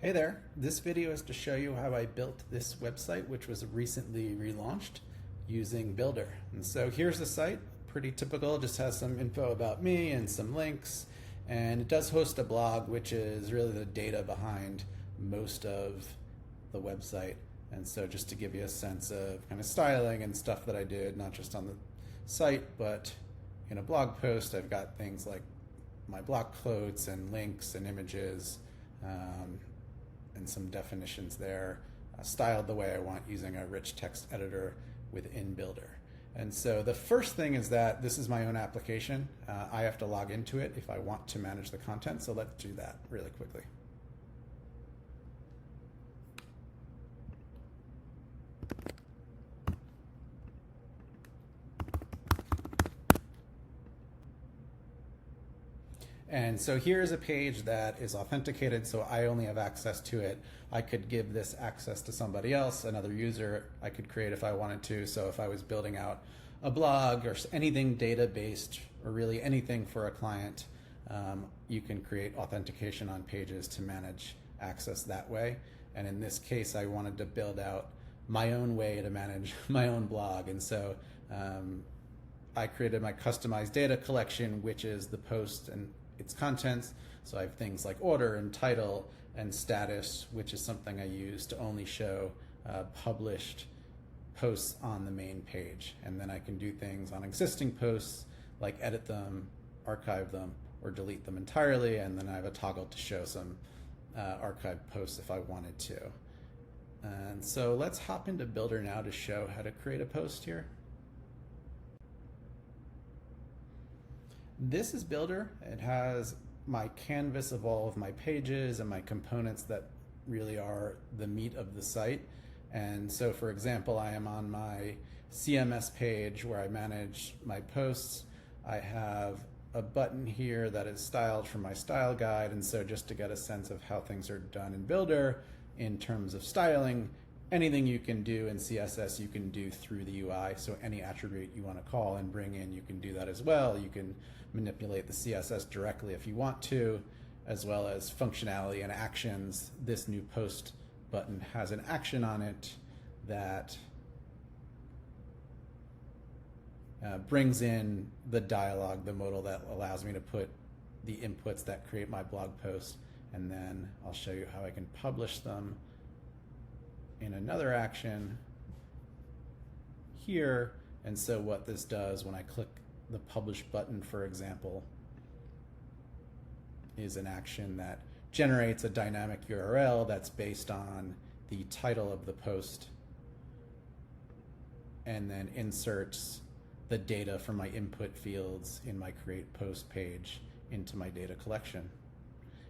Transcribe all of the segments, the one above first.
Hey there, this video is to show you how I built this website, which was recently relaunched using Bildr. And so here's the site, pretty typical, just has some info about me and some links. And it does host a blog, which is really the data behind most of the website. And so just to give you a sense of kind of styling and stuff that I did, not just on the site, but in a blog post, I've got things like my block quotes and links and images, and some definitions there, styled the way I want using a rich text editor within Bildr. And so the first thing is that this is my own application. I have to log into it if I want to manage the content, so let's do that really quickly. And so here's a page that is authenticated, so I only have access to it. I could give this access to somebody else, another user I could create if I wanted to. So if I was building out a blog or anything data-based, or really anything for a client, you can create authentication on pages to manage access that way. And in this case, I wanted to build out my own way to manage my own blog. And so I created my customized data collection, which is the post and its contents. So I have things like order and title and status, which is something I use to only show published posts on the main page. And then I can do things on existing posts like edit them, archive them, or delete them entirely. And then I have a toggle to show some archived posts if I wanted to. And so let's hop into Bildr now to show how to create a post here. This is Bildr. It has my canvas of all of my pages and my components that really are the meat of the site. And so, for example, I am on my CMS page where I manage my posts. I have a button here that is styled from my style guide. And so just to get a sense of how things are done in Bildr in terms of styling, anything you can do in CSS, you can do through the UI. So any attribute you want to call and bring in, you can do that as well. You can manipulate the CSS directly if you want to, as well as functionality and actions. This new post button has an action on it that brings in the dialog, the modal that allows me to put the inputs that create my blog post. And then I'll show you how I can publish them in another action here. And so what this does when I click the publish button, for example, is an action that generates a dynamic URL that's based on the title of the post and then inserts the data from my input fields in my create post page into my data collection.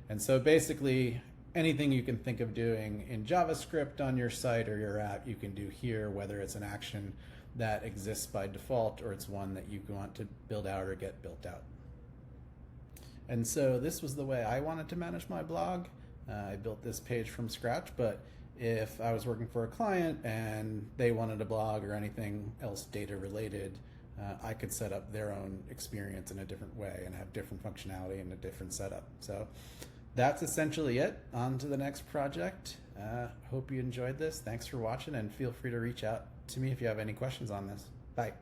And so basically anything you can think of doing in JavaScript on your site or your app, you can do here, whether it's an action that exists by default or it's one that you want to build out or get built out. And so this was the way I wanted to manage my blog. I built this page from scratch, but if I was working for a client and they wanted a blog or anything else data related, I could set up their own experience in a different way and have different functionality and a different setup. So that's essentially it. On to the next project. Hope you enjoyed this. Thanks for watching, and feel free to reach out to me if you have any questions on this. Bye.